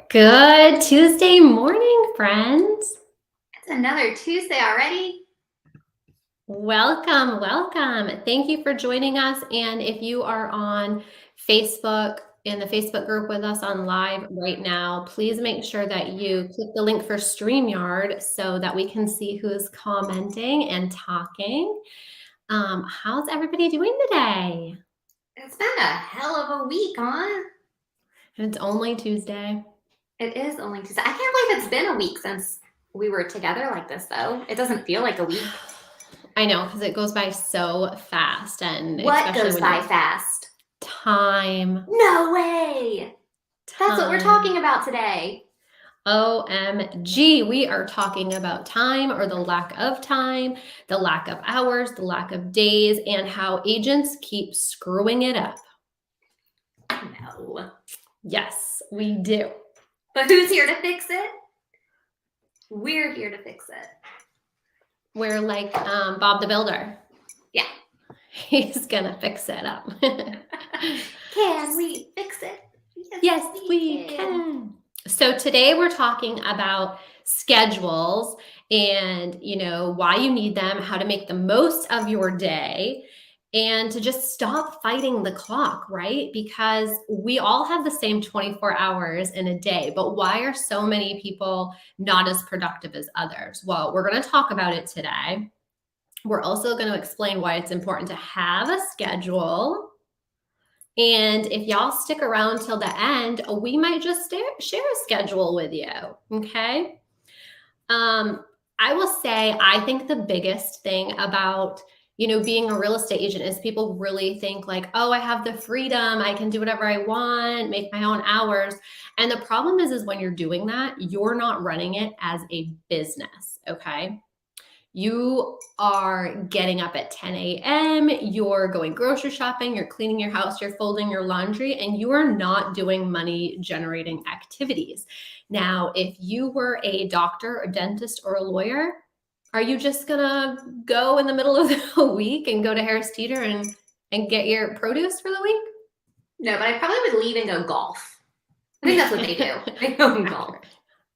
Good Tuesday morning, friends. It's another Tuesday already. Welcome, welcome. Thank you for joining us. And if you are on Facebook, in the Facebook group with us on live right now, please make sure that you click the link for StreamYard so that we can see who's commenting and talking. How's everybody doing today? It's been a hell of a week, huh? It's only Tuesday. It is only Tuesday. I can't believe it's been a week since we were together like this, though. It doesn't feel like a week. I know, because it goes by so fast. And What especially goes when by fast? time. No way! That's what we're talking about today. OMG, we are talking about time or the lack of time, the lack of hours, the lack of days, and how agents keep screwing it up. No. Yes, we do. But who's here to fix it? We're here to fix it. We're like Bob the Builder. Yeah. He's gonna fix it up. Can we fix it? Yes, we can. So today we're talking about schedules and, why you need them, how to make the most of your day, and to just stop fighting the clock, right? Because we all have the same 24 hours in a day, but why are so many people not as productive as others? Well, we're going to talk about it today. We're also going to explain why it's important to have a schedule. And if y'all stick around till the end, we might just share a schedule with you, okay? I will say, I think the biggest thing about, being a real estate agent is people really think like, oh, I have the freedom, I can do whatever I want, make my own hours. And the problem is when you're doing that, you're not running it as a business, okay? You are getting up at 10 a.m., you're going grocery shopping, you're cleaning your house, you're folding your laundry, and you are not doing money generating activities. Now, if you were a doctor, a dentist, or a lawyer, are you just gonna go in the middle of the week and go to Harris Teeter and get your produce for the week? No, but I probably would leave and go golf. I think that's what they do. They go and golf.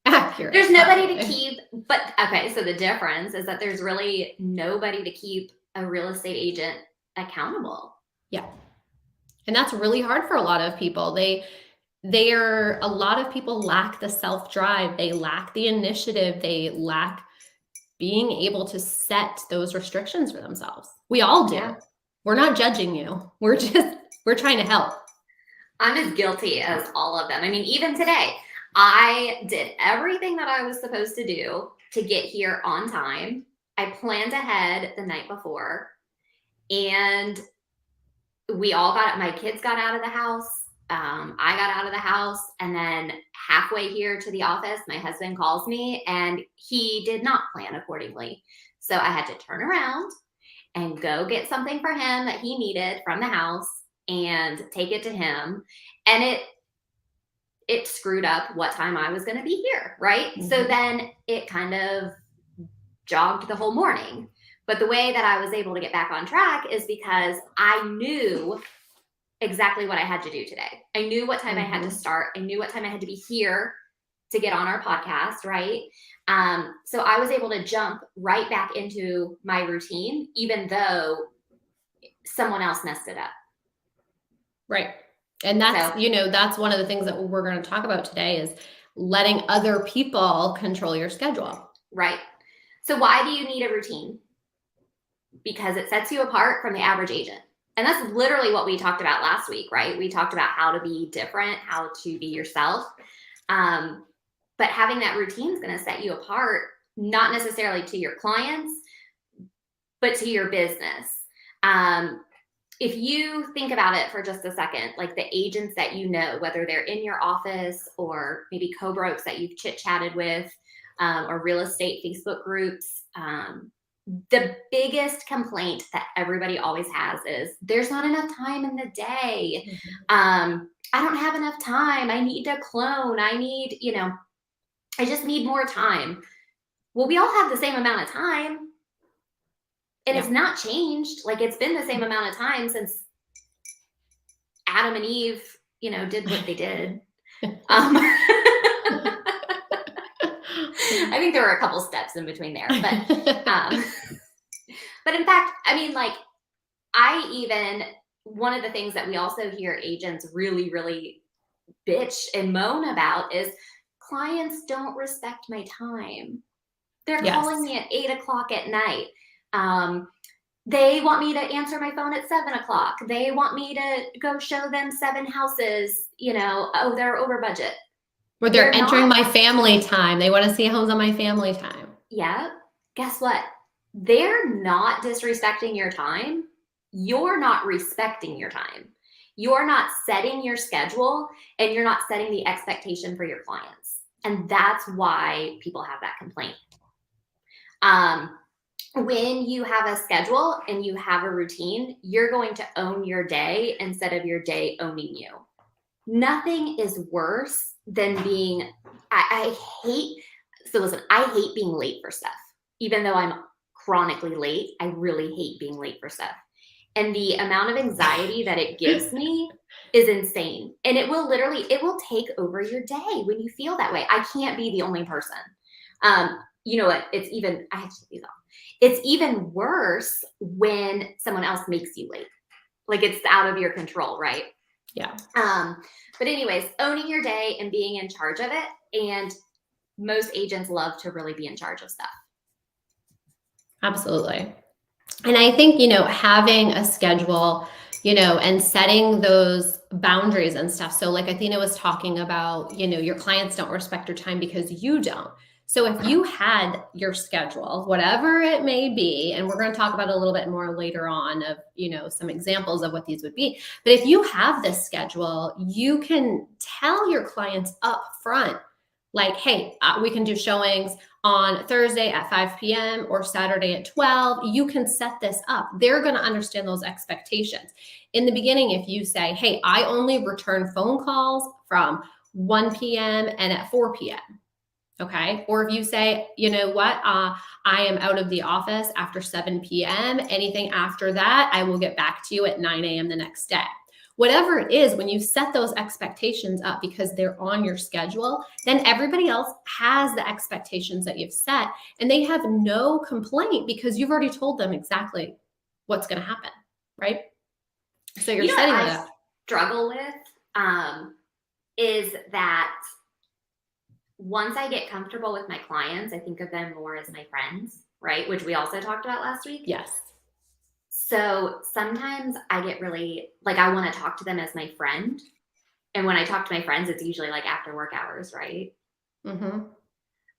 Accurate. There's nobody to keep, but okay, so the difference is that there's really nobody to keep a real estate agent accountable. Yeah. And that's really hard for a lot of people. A lot of people lack the self-drive, they lack the initiative, they lack being able to set those restrictions for themselves. We all do. Yeah. We're not judging you. We're trying to help. I'm as guilty as all of them. I mean, even today, I did everything that I was supposed to do to get here on time. I planned ahead the night before, and my kids got out of the house. I got out of the house, and then halfway here to the office, my husband calls me, and he did not plan accordingly. So I had to turn around and go get something for him that he needed from the house and take it to him. And it screwed up what time I was going to be here, right? Mm-hmm. So then it kind of jogged the whole morning. But the way that I was able to get back on track is because I knew exactly what I had to do today. I knew what time I had to start. I knew what time I had to be here to get on our podcast, right? So I was able to jump right back into my routine, even though someone else messed it up. Right. And that's one of the things that we're going to talk about today is letting other people control your schedule. Right. So why do you need a routine? Because it sets you apart from the average agent. And that's literally what we talked about last week, right? We talked about how to be different, how to be yourself. But having that routine is going to set you apart, not necessarily to your clients, but to your business. If you think about it for just a second, like the agents that you know, whether they're in your office or maybe co-brokes that you've chit-chatted with, or real estate Facebook groups, the biggest complaint that everybody always has is there's not enough time in the day. Mm-hmm. I don't have enough time. I need to clone. I just need more time. Well, we all have the same amount of time. And It's not changed. Like it's been the same amount of time since Adam and Eve, did what they did. I think there were a couple steps in between there, but in fact, I mean, like, one of the things that we also hear agents really, really bitch and moan about is clients don't respect my time. They're Yes. calling me at 8 o'clock at night. They want me to answer my phone at 7 o'clock. They want me to go show them 7 houses. Oh, they're over budget. Or they're entering my family time. They want to see homes on my family time. Yeah. Guess what? They're not disrespecting your time. You're not respecting your time. You're not setting your schedule, and you're not setting the expectation for your clients. And that's why people have that complaint. When you have a schedule and you have a routine, you're going to own your day instead of your day owning you. Nothing is worse than being, I hate being late for stuff. Even though I'm chronically late, I really hate being late for stuff. And the amount of anxiety that it gives me is insane. And it will take over your day when you feel that way. I can't be the only person. You know what? I have to take these off. It's even worse when someone else makes you late. Like, it's out of your control, right? Yeah. But anyways, owning your day and being in charge of it. And most agents love to really be in charge of stuff. Absolutely. And I think, having a schedule, and setting those boundaries and stuff. So like Athena was talking about, your clients don't respect your time because you don't. So if you had your schedule, whatever it may be, and we're going to talk about it a little bit more later on of, some examples of what these would be. But if you have this schedule, you can tell your clients up front, like, hey, we can do showings on Thursday at 5 p.m. or Saturday at 12. You can set this up. They're going to understand those expectations. In the beginning, if you say, hey, I only return phone calls from 1 p.m. and at 4 p.m. Okay. Or if you say, you know what, I am out of the office after 7 p.m. Anything after that, I will get back to you at 9 a.m. the next day. Whatever it is, when you set those expectations up because they're on your schedule, then everybody else has the expectations that you've set, and they have no complaint because you've already told them exactly what's going to happen, right? So you're setting what it up. I struggle with is that once I get comfortable with my clients, I think of them more as my friends, right? Which we also talked about last week. Yes. So sometimes I get really, I want to talk to them as my friend. And when I talk to my friends, it's usually after work hours, right? Mm-hmm.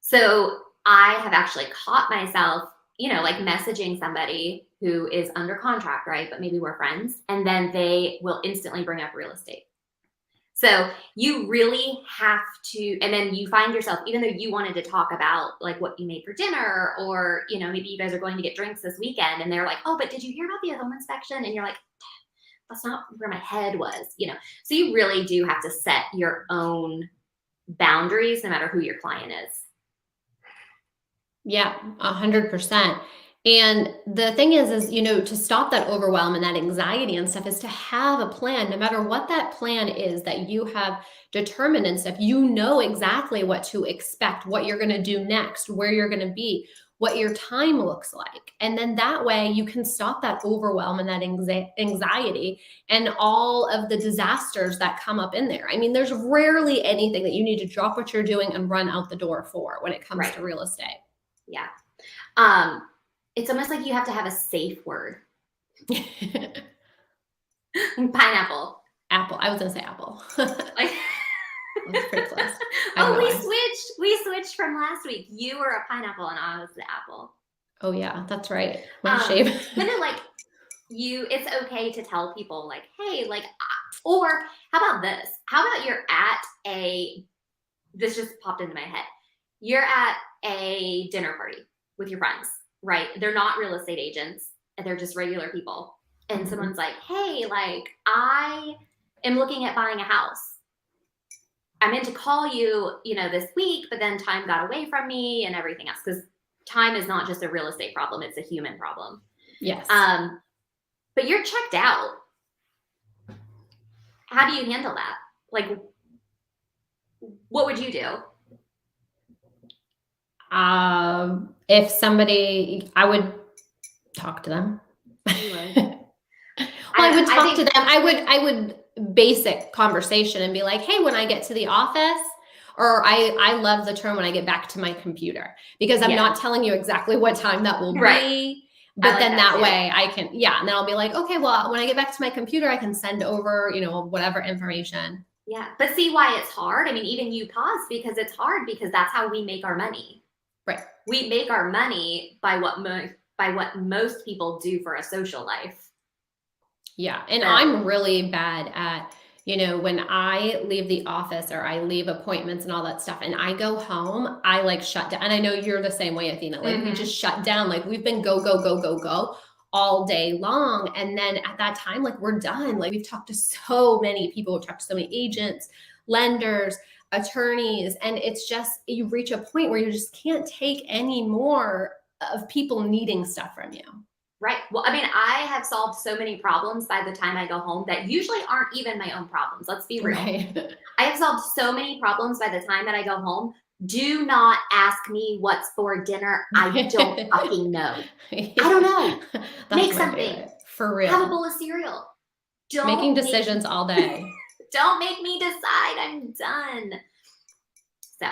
So I have actually caught myself, messaging somebody who is under contract, right? But maybe we're friends. And then they will instantly bring up real estate. So you really have to, and then you find yourself, even though you wanted to talk about what you made for dinner, or, maybe you guys are going to get drinks this weekend, and they're like, oh, but did you hear about the home inspection? And you're like, that's not where my head was, So you really do have to set your own boundaries no matter who your client is. Yeah, 100%. And the thing is, to stop that overwhelm and that anxiety and stuff is to have a plan, no matter what that plan is that you have determined and stuff. You know exactly what to expect, what you're going to do next, where you're going to be, what your time looks like. And then that way you can stop that overwhelm and that anxiety and all of the disasters that come up in there. I mean, there's rarely anything that you need to drop what you're doing and run out the door for when it comes to real estate. Yeah. It's almost like you have to have a safe word. Pineapple. Apple. I was going to say apple. That's pretty close. We switched from last week. You were a pineapple and I was the apple. Oh yeah, that's right. My shape. But no, it's okay to tell people hey, or how about this? How about you're at this just popped into my head. You're at a dinner party with your friends, right? They're not real estate agents. They're just regular people. And Mm-hmm. someone's like, hey, I am looking at buying a house. I meant to call you, this week, but then time got away from me and everything else. Because time is not just a real estate problem. It's a human problem. Yes. But you're checked out. How do you handle that? What would you do? If somebody, I would talk to them. You would. Well, I would I talk to think- them. I would basic conversation and be like, hey, when I get to the office, or I love the term when I get back to my computer, because I'm Yeah. not telling you exactly what time that will Right. be. But like then that that too. way I can, yeah. And then I'll be like, okay, well, when I get back to my computer, I can send over, whatever information. Yeah. But see why it's hard? I mean, even you pause because it's hard because that's how we make our money. Right. We make our money by what most people do for a social life. Yeah. And So- I'm really bad at, when I leave the office or I leave appointments and all that stuff and I go home, I like shut down. And I know you're the same way, Athena. Like we Mhm. just shut down. Like we've been go, go, go, go, go all day long. And then at that time, like we're done. Like we've talked to so many people, we've talked to so many agents, lenders, attorneys, and it's just, you reach a point where you just can't take any more of people needing stuff from you. Right. Well, I mean, I have solved so many problems by the time I go home that usually aren't even my own problems. Let's be real. Right. I have solved so many problems by the time that I go home. Do not ask me what's for dinner. I don't fucking know. I don't know. That's Make my something. favorite. For real. Have a bowl of cereal. Making decisions all day. Don't make me decide. I'm done. So,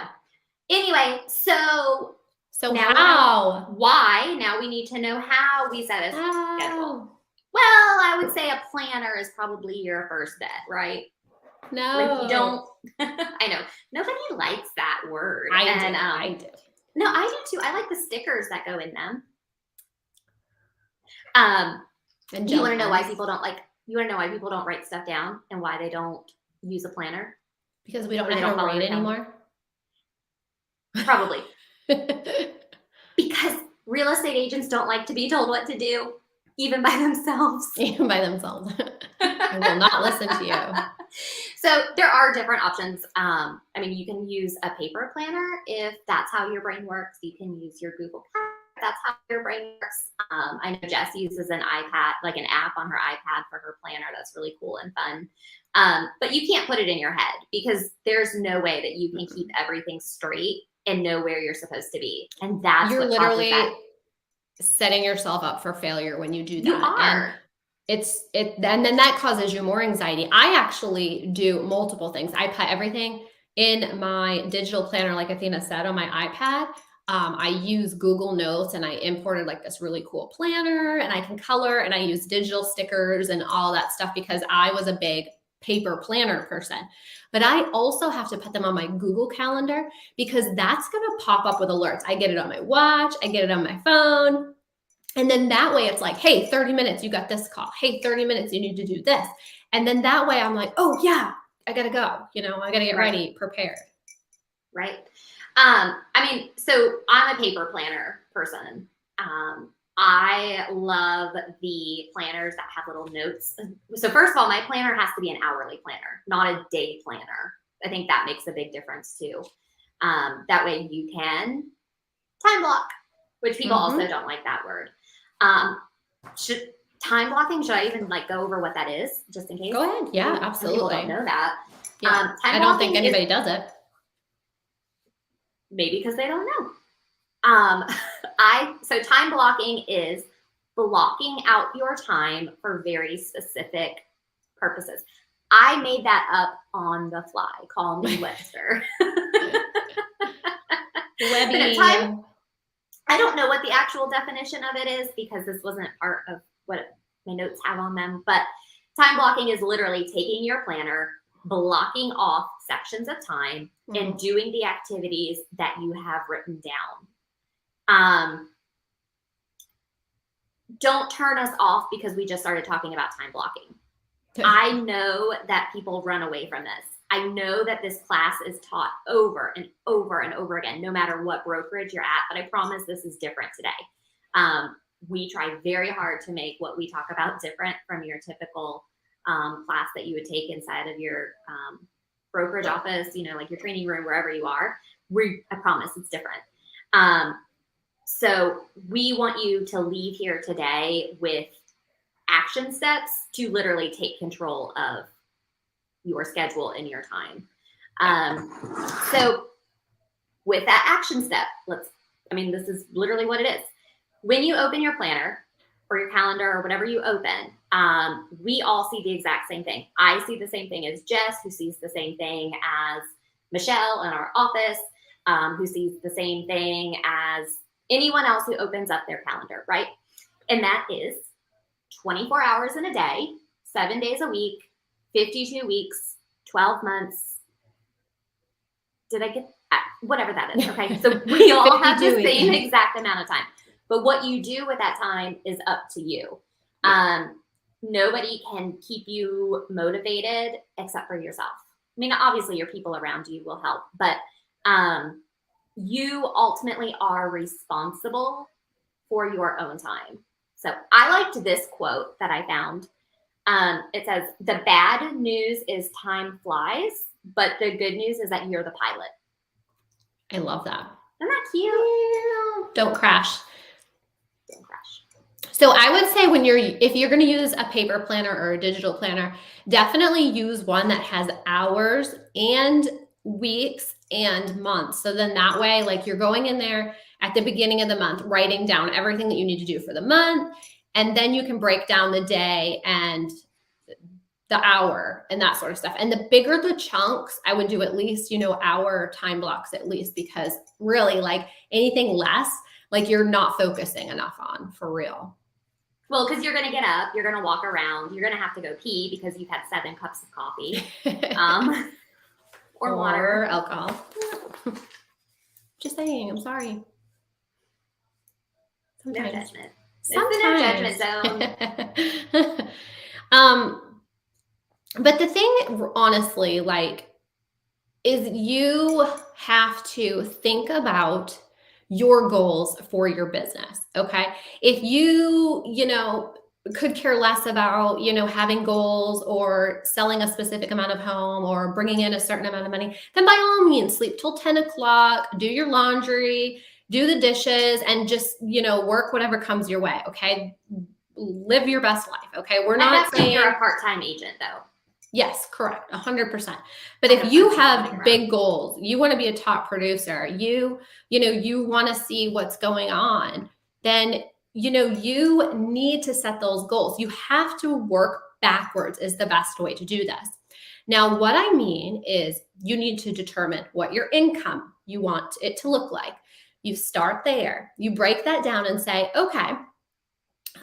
anyway, so So Now how? why? Now we need to know how we set a schedule. How? Well, I would say a planner is probably your first bet, right? No. Like you don't. I know nobody likes that word. I do. No, I do too. I like the stickers that go in them. And You want to know why jealous. people don't like? You want to know why people don't write stuff down and why they don't use a planner? Because we don't Or know they how don't to follow read your calendar. anymore. Probably because real estate agents don't like to be told what to do, even by themselves. Even by themselves. I will not listen to you. So there are different options. I mean, you can use a paper planner if that's how your brain works. You can use your Google Calendar if that's how your brain works. I know Jess uses an iPad, like an app on her iPad for her planner. That's really cool and fun. But you can't put it in your head because there's no way that you can keep everything straight and know where you're supposed to be. And that's You're what causes literally that. setting yourself up for failure when you do that. You And are. and then that causes you more anxiety. I actually do multiple things. I put everything in my digital planner, like Athena said, on my iPad. I use Google Notes and I imported like this really cool planner and I can color and I use digital stickers and all that stuff because I was a big paper planner person. But I also have to put them on my Google Calendar because that's going to pop up with alerts. I get it on my watch, I get it on my phone. And then that way it's like, hey, 30 minutes, you got this call. Hey, 30 minutes, you need to do this. And then that way I'm like, oh yeah, I gotta go. I gotta get Right. ready, prepared. Right. I mean, so I'm a paper planner person. I love the planners that have little notes. So first of all, my planner has to be an hourly planner, not a day planner. I think that makes a big difference too. That way you can time block, which people also don't like that word. Should time blocking, should I even like go over what that is just in case? Go ahead. Yeah, Some people absolutely. don't know that. Yeah. Time I don't think blocking is- anybody does it. Maybe because they don't know. So time blocking is blocking out your time for very specific purposes. I made that up on the fly. Call me Webster. Webby. time- I don't know what the actual definition of it is because this wasn't part of what my notes have on them, but time blocking is literally taking your planner, blocking off sections of time and doing the activities that you have written down. Don't turn us off because we just started talking about time blocking. I know that people run away from this. I know that this class is taught over and over and over again, no matter what brokerage you're at, but I promise this is different today. We try very hard to make what we talk about different from your typical class that you would take inside of your brokerage office, like your training room, wherever you are. I promise it's different. So we want you to leave here today with action steps to literally take control of your schedule and your time. So with that action step, let's I mean, this is literally what it is. When you open your planner or your calendar or whatever you open, we all see the exact same thing. I see the same thing as Jess, who sees the same thing as Michelle in our office, who sees the same thing as anyone else who opens up their calendar, right? And that is 24 hours in a day, 7 days a week, 52 weeks, 12 months. Did I get whatever that is? Okay. So we all have the 52 same weeks. exact amount of time. But what you do with that time is up to you. Nobody can keep you motivated except for yourself. I mean, obviously your people around you will help, but you ultimately are responsible for your own time. So I liked this quote that I found. It says, "The bad news is time flies, but the good news is that you're the pilot." I love that. Isn't that cute? Don't crash. Don't crash. So I would say if you're going to use a paper planner or a digital planner, definitely use one that has hours and weeks and months. So then that way, like, you're going in there at the beginning of the month, writing down everything that you need to do for the month. And then you can break down the day and the hour and that sort of stuff. And the bigger the chunks, I would do at least, hour time blocks at least, because really, like, anything less, like, you're not focusing enough on, for real. Well, because you're going to get up, you're going to walk around, you're going to have to go pee because you've had 7 cups of coffee or water. Or alcohol. Just saying, I'm sorry. Sometimes. No judgment. It's in a judgment zone. But the thing, honestly, like, is you have to think about your goals for your business. Okay. If you could care less about, having goals or selling a specific amount of home or bringing in a certain amount of money, then by all means, sleep till 10 o'clock, do your laundry, do the dishes, and just, work whatever comes your way. Okay. Live your best life. Okay. We're not saying you're a part-time agent though. Yes, correct. 100%. But if you have big goals, you want to be a top producer, you want to see what's going on, then, you need to set those goals. You have to work backwards is the best way to do this. Now, what I mean is you need to determine what your income you want it to look like. You start there, you break that down and say, okay,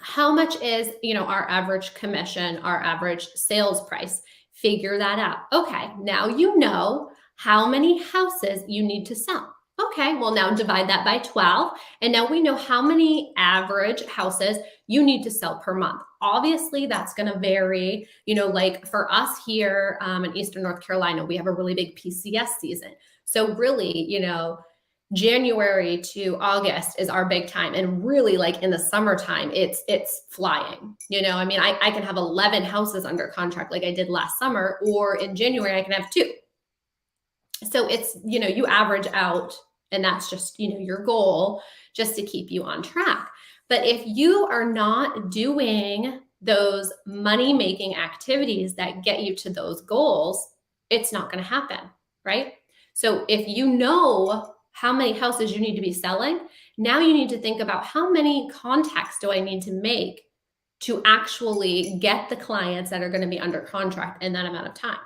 how much is, our average commission, our average sales price? Figure that out. Okay, now you know how many houses you need to sell. Okay, well, now divide that by 12. And now we know how many average houses you need to sell per month. Obviously, that's going to vary. Like for us here in Eastern North Carolina, we have a really big PCS season. So really, January to August is our big time. And really, like, in the summertime, it's flying. I can have 11 houses under contract like I did last summer, or in January, I can have 2. So it's, you average out, and that's just, your goal, just to keep you on track. But if you are not doing those money-making activities that get you to those goals, it's not going to happen, right? So if you know how many houses you need to be selling, now you need to think about how many contacts do I need to make to actually get the clients that are going to be under contract in that amount of time.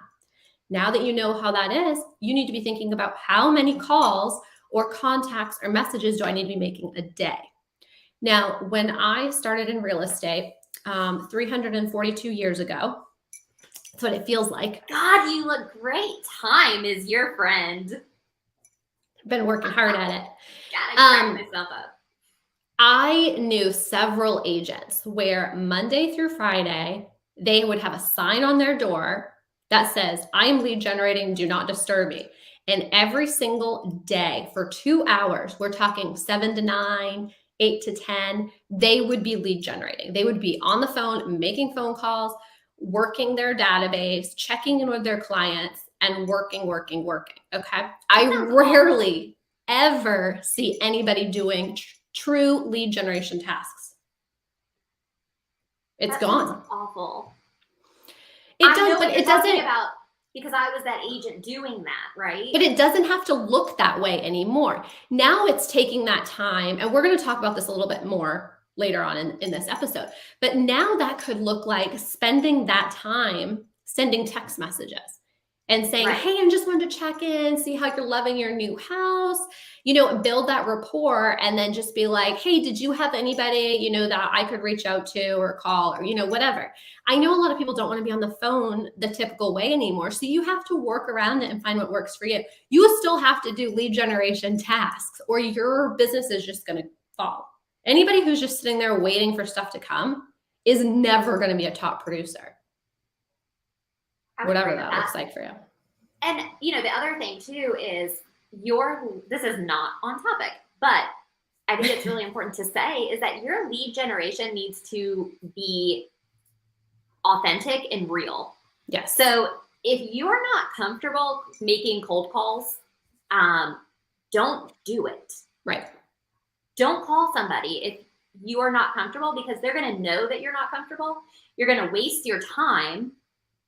Now that you know how that is, you need to be thinking about how many calls or contacts or messages do I need to be making a day. Now, when I started in real estate 342 years ago, that's what it feels like. God, you look great. Time is your friend. Been working hard at it. Gotta crack myself up. I knew several agents where Monday through Friday, they would have a sign on their door that says, "I am lead generating, do not disturb me." And every single day for 2 hours, we're talking 7 to 9, 8 to 10, they would be lead generating. They would be on the phone, making phone calls, working their database, checking in with their clients, and working. Okay. I rarely ever see anybody doing true lead generation tasks. It's gone. Awful. It does, but it doesn't. because I was that agent doing that, right? But it doesn't have to look that way anymore. Now it's taking that time, and we're going to talk about this a little bit more later on in this episode. But now that could look like spending that time sending text messages and saying, Right. hey, I just wanted to check in, see how you're loving your new house, you know, build that rapport, and then just be like, hey, did you have anybody, you know, that I could reach out to or call or, you know, whatever. I know a lot of people don't want to be on the phone the typical way anymore. So you have to work around it and find what works for you. You still have to do lead generation tasks, or your business is just going to fall. Anybody who's just sitting there waiting for stuff to come is never going to be a top producer, whatever that looks like for you. And, you know, the other thing too is this is not on topic, but I think it's really important to say is that your lead generation needs to be authentic and real. Yes. So if you're not comfortable making cold calls, don't do it. Right. Don't call somebody if you are not comfortable, because they're going to know that you're not comfortable. You're going to waste your time.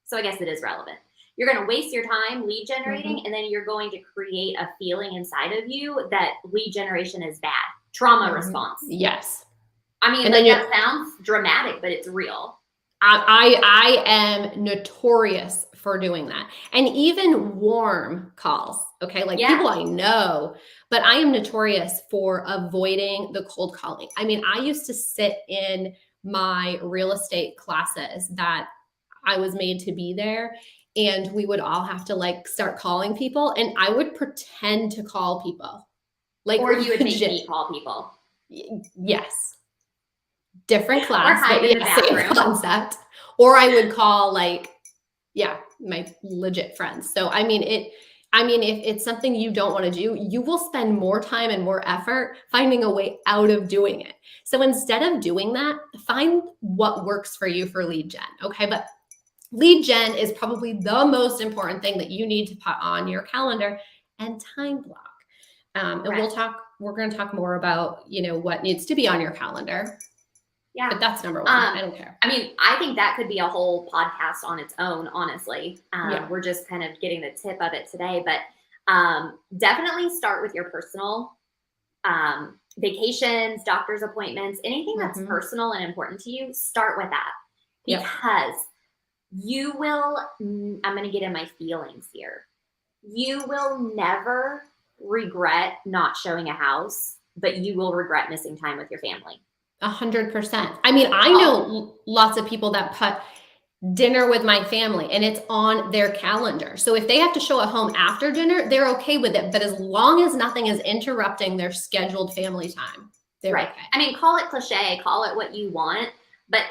So I guess it is relevant. You're going to waste your time lead generating, and then you're going to create a feeling inside of you that lead generation is bad. Trauma response. Yes. I mean, like, that sounds dramatic, but it's real. I am notorious for doing that. And even warm calls, okay? Like people I know, but I am notorious for avoiding the cold calling. I mean, I used to sit in my real estate classes that I was made to be there, and we would all have to like start calling people, and I would pretend to call people. Like, or you would make me call people. Yes. Different class, but yeah, same concept. Or I would call like, my legit friends. So I mean, if it's something you don't want to do, you will spend more time and more effort finding a way out of doing it. So instead of doing that, find what works for you for lead gen. Okay. But lead gen is probably the most important thing that you need to put on your calendar and time block. And we're going to talk more about, you know, what needs to be on your calendar. Yeah. But that's number one. I don't care. I mean, I think that could be a whole podcast on its own, honestly. We're just kind of getting the tip of it today, but definitely start with your personal vacations, doctor's appointments, anything that's personal and important to you, start with that. Because you will, I'm going to get in my feelings here. You will never regret not showing a house, but you will regret missing time with your family. 100%. I mean, I know lots of people that put dinner with my family and it's on their calendar. So if they have to show at home after dinner, they're okay with it. But as long as nothing is interrupting their scheduled family time, they're okay. I mean, call it cliche, call it what you want. But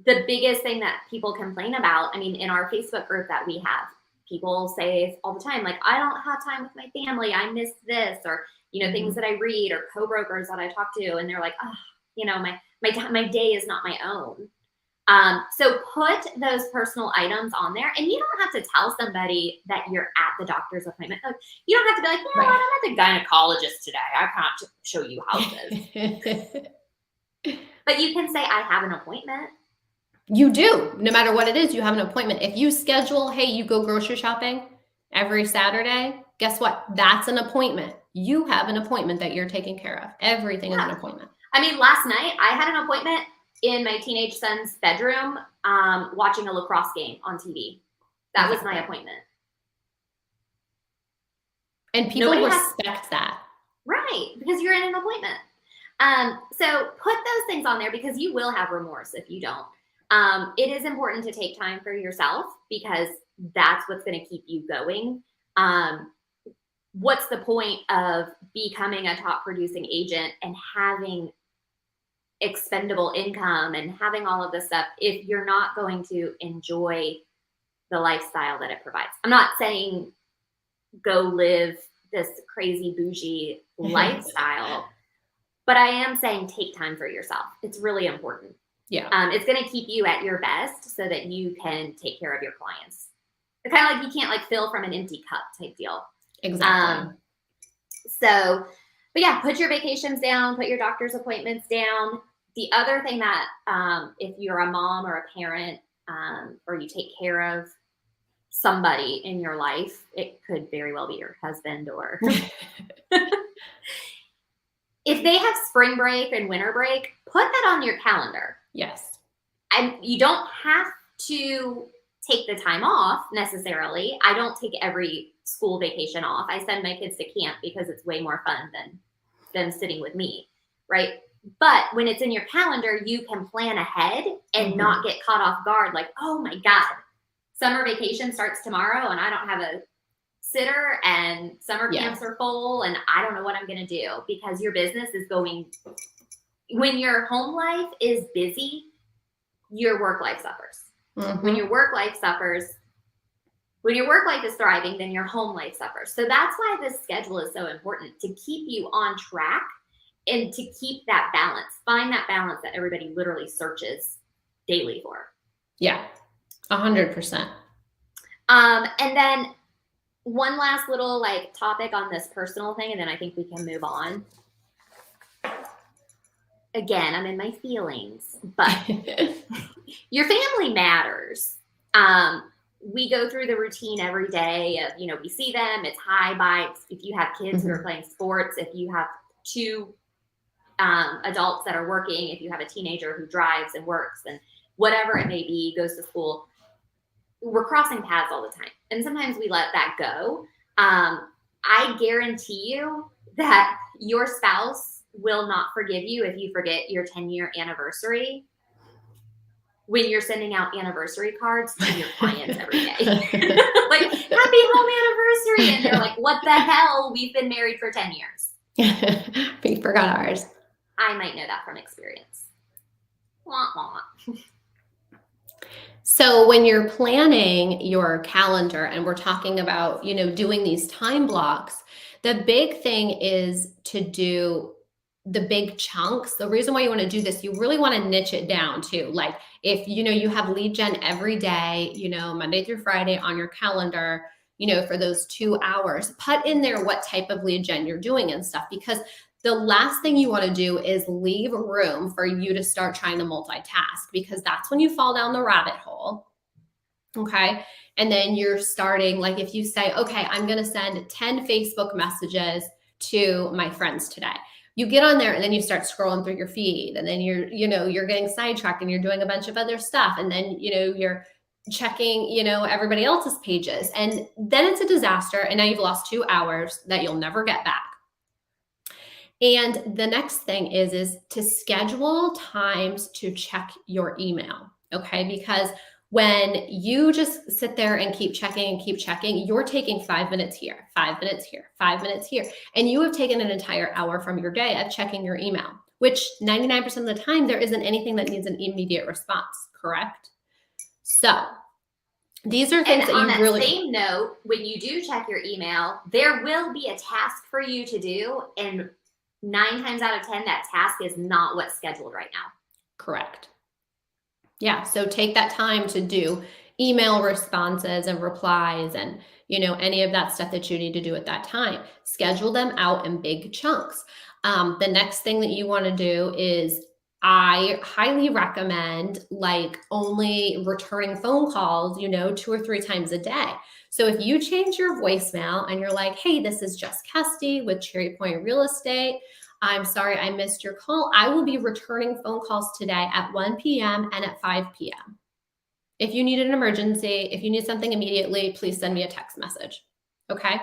the biggest thing that people complain about, I mean, in our Facebook group that we have, people say all the time, like, I don't have time with my family. I miss this, or, you know, things that I read, or co-brokers that I talk to. And they're like, oh, you know, my day is not my own. So put those personal items on there, and you don't have to tell somebody that you're at the doctor's appointment. Like, you don't have to be like, you know what, I'm at the gynecologist today. I can't show you houses. But you can say, I have an appointment. You do. No matter what it is, you have an appointment. If you schedule, hey, you go grocery shopping every Saturday, guess what? That's an appointment. You have an appointment that you're taking care of. Everything is an appointment. I mean, last night I had an appointment in my teenage son's bedroom, watching a lacrosse game on TV. That was my appointment. And people respect that. Right, because you're in an appointment. So put those things on there, because you will have remorse if you don't. It is important to take time for yourself, because that's what's going to keep you going. What's the point of becoming a top producing agent and having expendable income and having all of this stuff if you're not going to enjoy the lifestyle that it provides? I'm not saying go live this crazy bougie lifestyle, but I am saying take time for yourself. It's really important. Yeah. It's going to keep you at your best so that you can take care of your clients. It's kind of like you can't like fill from an empty cup type deal. Exactly. But yeah, put your vacations down, put your doctor's appointments down. The other thing that if you're a mom or a parent, or you take care of somebody in your life, it could very well be your husband, or if they have spring break and winter break, put that on your calendar. Yes. And you don't have to take the time off necessarily. I don't take every school vacation off. I send my kids to camp because it's way more fun than them sitting with me, right? But when it's in your calendar, you can plan ahead and not get caught off guard. Like, oh my God, summer vacation starts tomorrow and I don't have a sitter and summer camps are full and I don't know what I'm going to do, because your business is going, when your home life is busy, your work life suffers. When your work life suffers, when your work life is thriving, then your home life suffers. So that's why this schedule is so important, to keep you on track and to keep that balance. Find that balance that everybody literally searches daily for. Yeah, 100%. And then one last little like topic on this personal thing, and then I think we can move on. Again, I'm in my feelings, but your family matters. We go through the routine every day of, we see them, it's hi, bye. If you have kids who are playing sports, if you have two adults that are working, if you have a teenager who drives and works and whatever it may be, goes to school, we're crossing paths all the time. And sometimes we let that go. I guarantee you that your spouse will not forgive you if you forget your 10-year anniversary when you're sending out anniversary cards to your clients every day. Like, happy home anniversary. And they're like, what the hell? We've been married for 10 years. We forgot ours. I might know that from experience. Wah, wah. So when you're planning your calendar and we're talking about, doing these time blocks, the big thing is to do the big chunks. The reason why you want to do this, you really want to niche it down too. Like if, you have lead gen every day, Monday through Friday on your calendar, for those 2 hours, put in there what type of lead gen you're doing and stuff, because the last thing you want to do is leave room for you to start trying to multitask, because that's when you fall down the rabbit hole. Okay. And then you're starting, like if you say, okay, I'm going to send 10 Facebook messages to my friends today. You get on there and then you start scrolling through your feed, and then you're getting sidetracked and you're doing a bunch of other stuff. And then, you're checking, everybody else's pages, and then it's a disaster. And now you've lost 2 hours that you'll never get back. And the next thing is to schedule times to check your email. Okay. Because when you just sit there and keep checking, you're taking 5 minutes here, 5 minutes here, 5 minutes here. And you have taken an entire hour from your day of checking your email, which 99% of the time, there isn't anything that needs an immediate response, correct? So these are things that you really... On that same note, when you do check your email, there will be a task for you to do. And 9 times out of 10, that task is not what's scheduled right now. Correct. Yeah. So take that time to do email responses and replies and, any of that stuff that you need to do at that time. Schedule them out in big chunks. The next thing that you want to do is, I highly recommend only returning phone calls, 2 or 3 times a day. So if you change your voicemail and you're like, hey, this is Jess Kesty with Cherry Point Real Estate. I'm sorry I missed your call. I will be returning phone calls today at 1 p.m. and at 5 p.m. If you need an emergency, if you need something immediately, please send me a text message. Okay.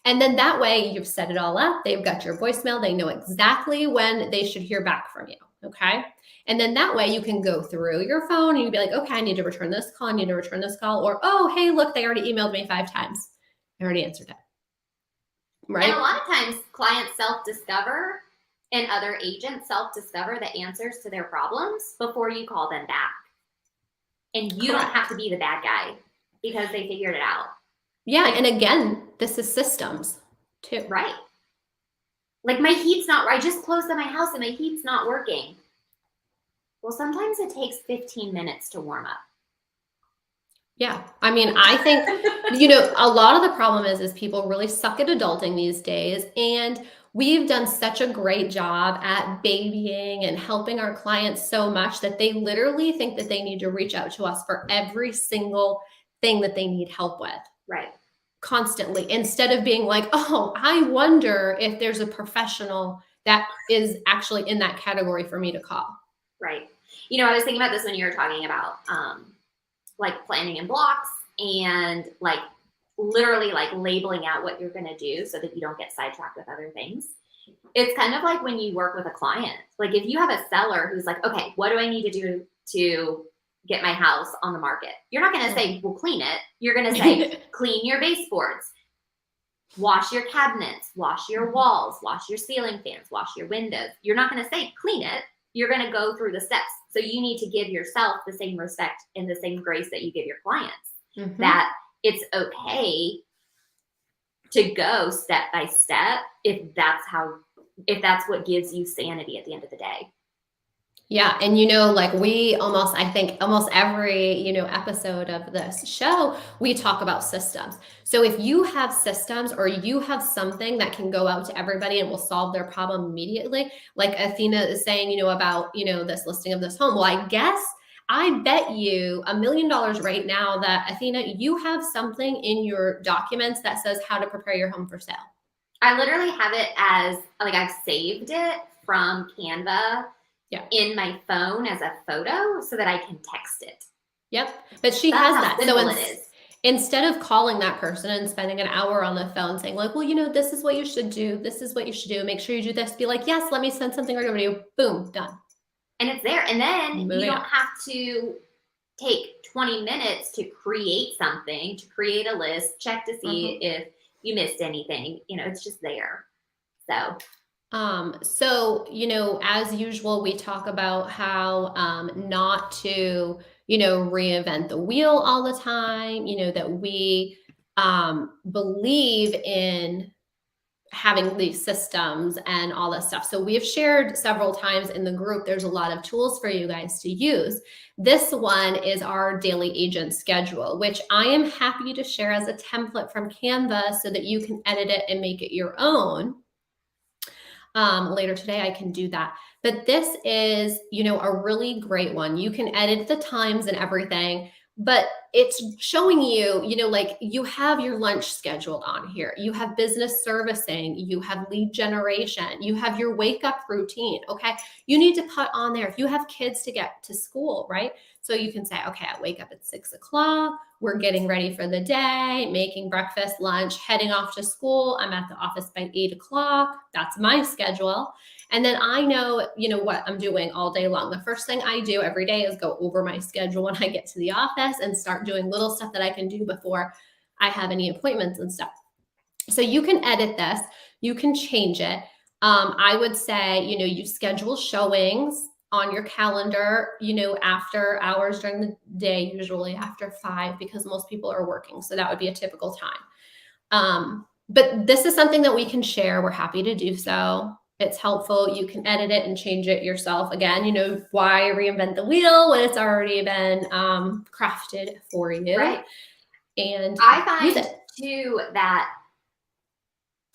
And then that way you've set it all up. They've got your voicemail. They know exactly when they should hear back from you. Okay. And then that way you can go through your phone and you'd be like, okay, I need to return this call. I need to return this call. Or, oh, hey, look, they already emailed me 5 times. I already answered it. Right. And a lot of times clients self-discover and other agents self-discover the answers to their problems before you call them back. And you don't have to be the bad guy because they figured it out. Yeah. And again, this is systems too. Right. Like my heat's not, I just closed on my house and my heat's not working. Well, sometimes it takes 15 minutes to warm up. Yeah. I mean, I think, a lot of the problem is people really suck at adulting these days. And we've done such a great job at babying and helping our clients so much that they literally think that they need to reach out to us for every single thing that they need help with Right. constantly, instead of being like, oh, I wonder if there's a professional that is actually in that category for me to call. Right. You know, I was thinking about this when you were talking about like planning in blocks and like literally like labeling out what you're going to do so that you don't get sidetracked with other things. It's kind of like when you work with a client. Like if you have a seller who's like, okay, what do I need to do to get my house on the market? You're not going to say, well, clean it. You're going to say, clean your baseboards, wash your cabinets, wash your walls, wash your ceiling fans, wash your windows. You're not going to say, clean it. You're going to go through the steps. So you need to give yourself the same respect and the same grace that you give your clients, that it's okay to go step by step if that's what gives you sanity at the end of the day. Yeah. And, like I think almost every, episode of this show, we talk about systems. So if you have systems or you have something that can go out to everybody and will solve their problem immediately, like Athena is saying, about, this listing of this home. Well, I bet you $1 million right now that Athena, you have something in your documents that says how to prepare your home for sale. I literally have it as like I've saved it from Canva in my phone as a photo so that I can text it. Yep. But she has that. So instead of calling that person and spending an hour on the phone saying like, well, this is what you should do. This is what you should do. Make sure you do this. Be like, yes, let me send something right over to you. Boom, done. And it's there. And then you don't have to take 20 minutes to create something, to create a list, check to see if you missed anything. It's just there. So, as usual, we talk about how not to, reinvent the wheel all the time, that we believe in having these systems and all that stuff. So we have shared several times in the group, there's a lot of tools for you guys to use. This one is our daily agent schedule, which I am happy to share as a template from Canva so that you can edit it and make it your own. Later today, I can do that. But this is, a really great one. You can edit the times and everything, but it's showing you, like you have your lunch scheduled on here. You have business servicing, you have lead generation, you have your wake up routine. Okay. You need to put on there if you have kids to get to school, right? So you can say, okay, I wake up at 6 o'clock. We're getting ready for the day, making breakfast, lunch, heading off to school. I'm at the office by 8 o'clock. That's my schedule. And then I know, what I'm doing all day long. The first thing I do every day is go over my schedule when I get to the office and start doing little stuff that I can do before I have any appointments and stuff. So you can edit this, you can change it. I would say, you schedule showings on your calendar, after hours during the day, usually after 5, because most people are working. So that would be a typical time. But this is something that we can share. We're happy to do so. It's helpful. You can edit it and change it yourself. Again, why reinvent the wheel when it's already been crafted for you. Right. And I find too that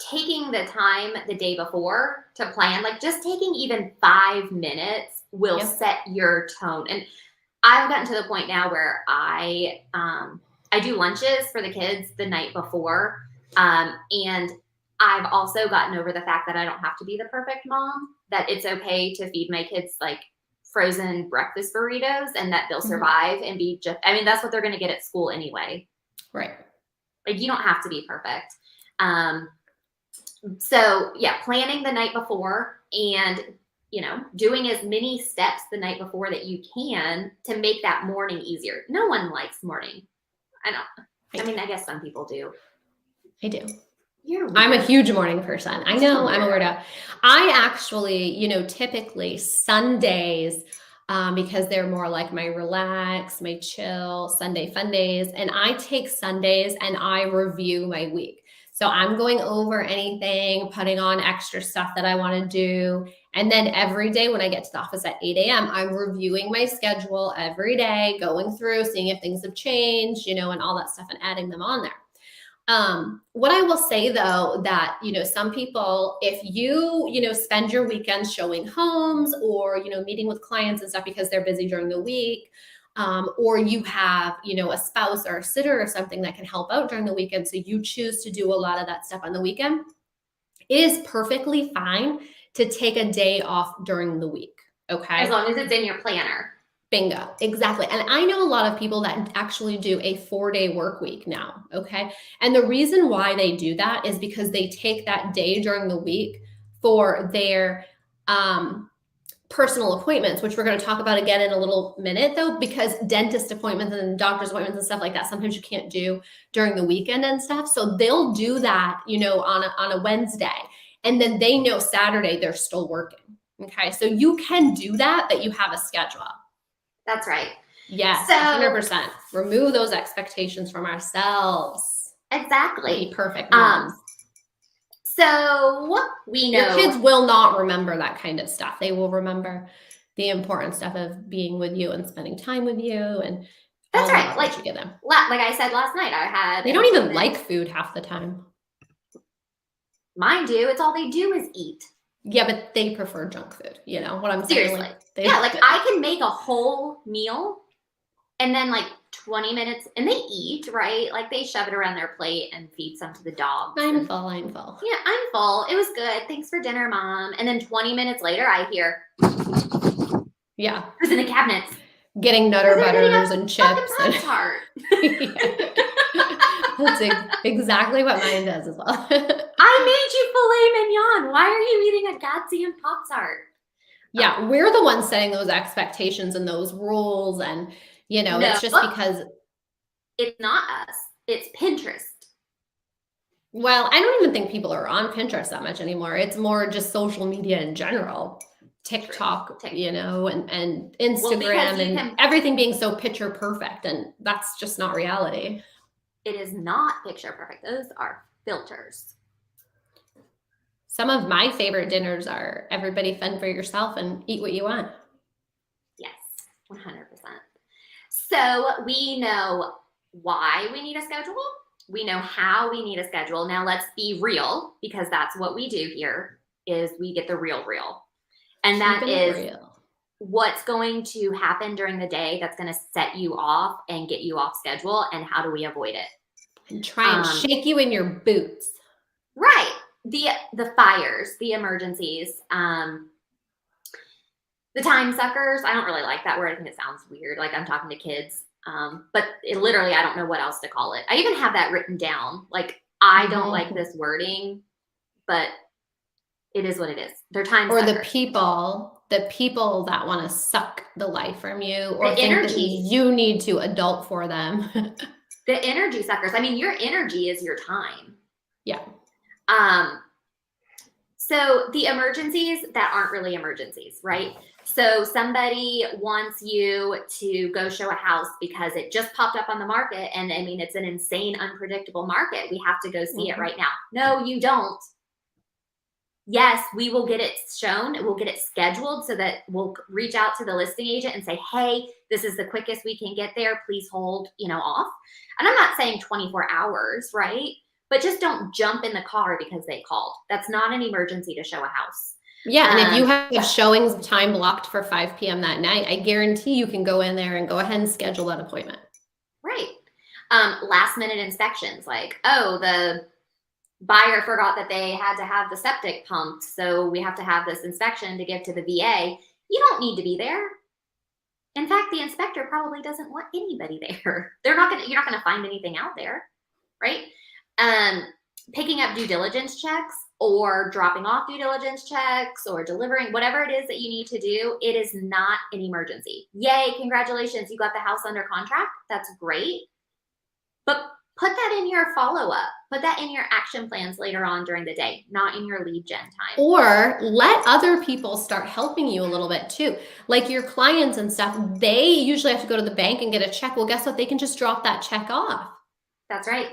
taking the time the day before to plan, like just taking even 5 minutes will set your tone. And I've gotten to the point now where I do lunches for the kids the night before. And I've also gotten over the fact that I don't have to be the perfect mom, that it's okay to feed my kids like frozen breakfast burritos and that they'll survive and be that's what they're going to get at school anyway. Right. Like you don't have to be perfect. So yeah, planning the night before and, doing as many steps the night before that you can to make that morning easier. No one likes morning. I guess some people do. I do. I'm a huge morning person. I know I'm a weirdo. I actually, typically Sundays, because they're more like my relax, my chill, Sunday fun days. And I take Sundays and I review my week. So I'm going over anything, putting on extra stuff that I want to do. And then every day when I get to the office at 8 a.m., I'm reviewing my schedule every day, going through, seeing if things have changed, and all that stuff and adding them on there. What I will say though, that, some people, if you, spend your weekends showing homes or, meeting with clients and stuff because they're busy during the week, or you have, a spouse or a sitter or something that can help out during the weekend. So you choose to do a lot of that stuff on the weekend. It is perfectly fine to take a day off during the week. Okay. As long as it's in your planner. Bingo. Exactly. And I know a lot of people that actually do a 4-day work week now. Okay. And the reason why they do that is because they take that day during the week for their, personal appointments, which we're going to talk about again in a little minute though, because dentist appointments and doctor's appointments and stuff like that, sometimes you can't do during the weekend and stuff. So they'll do that, on a Wednesday, and then they know Saturday they're still working. Okay. So you can do that, but you have a schedule. That's right. Yes. 100%. Remove those expectations from ourselves. Exactly. Be perfect moms. So we know your kids will not remember that kind of stuff. They will remember the important stuff of being with you and spending time with you, and that's right. Like you give them. Like I said last night, they don't even like food half the time. Mine do. It's all they do is eat. Yeah, but they prefer junk food. You know what I'm saying? Seriously. I can make a whole meal and then 20 minutes, and they eat, right? Like they shove it around their plate and feed some to the dogs. I'm full. Yeah, I'm full. It was good. Thanks for dinner, Mom. And then 20 minutes later, I hear, yeah, who's in the cabinets? Getting Nutter Butters and chips. Pop-Tart. That's exactly what mine does as well. I made you filet mignon. Why are you eating a goddamn Pop-Tart? Yeah, we're the ones setting those expectations and those rules, and it's just because it's not us. It's Pinterest. Well, I don't even think people are on Pinterest that much anymore. It's more just social media in general. TikTok, and Instagram, and everything being so picture perfect, and that's just not reality. It is not picture perfect. Those are filters. Some of my favorite dinners are everybody fend for yourself and eat what you want. Yes, 100%. So we know why we need a schedule. We know how we need a schedule. Now let's be real, because that's what we do here, is we get the real. And that is what's going to happen during the day that's going to set you off and get you off schedule, and how do we avoid it? And try and shake you in your boots. Right. The fires, the emergencies, the time suckers. I don't really like that word. I think it sounds weird. Like I'm talking to kids. But literally, I don't know what else to call it. I even have that written down. Like, I don't like this wording, but it is what it is. They're time suckers. Or the people that want to suck the life from you, or the energy that you need to adult for them. The energy suckers. I mean, your energy is your time. Yeah. So the emergencies that aren't really emergencies, right? So somebody wants you to go show a house because it just popped up on the market. And I mean, it's an insane, unpredictable market. We have to go see it right now. No, you don't. Yes, we will get it shown. We'll get it scheduled so that we'll reach out to the listing agent and say, hey, this is the quickest we can get there. Please hold, off. And I'm not saying 24 hours, right? But just don't jump in the car because they called. That's not an emergency to show a house. Yeah, and if you have showings time blocked for 5 p.m. that night, I guarantee you can go in there and go ahead and schedule that appointment. Right. Last minute inspections, like, oh, the buyer forgot that they had to have the septic pumped, so we have to have this inspection to give to the VA. You don't need to be there. In fact, the inspector probably doesn't want anybody there. You're not gonna find anything out there, right? Picking up due diligence checks or dropping off due diligence checks or delivering, whatever it is that you need to do, it is not an emergency. Yay, congratulations, you got the house under contract. That's great. But put that in your follow-up. Put that in your action plans later on during the day, not in your lead gen time. Or let other people start helping you a little bit too. Like your clients and stuff, they usually have to go to the bank and get a check. Well, guess what? They can just drop that check off. That's right.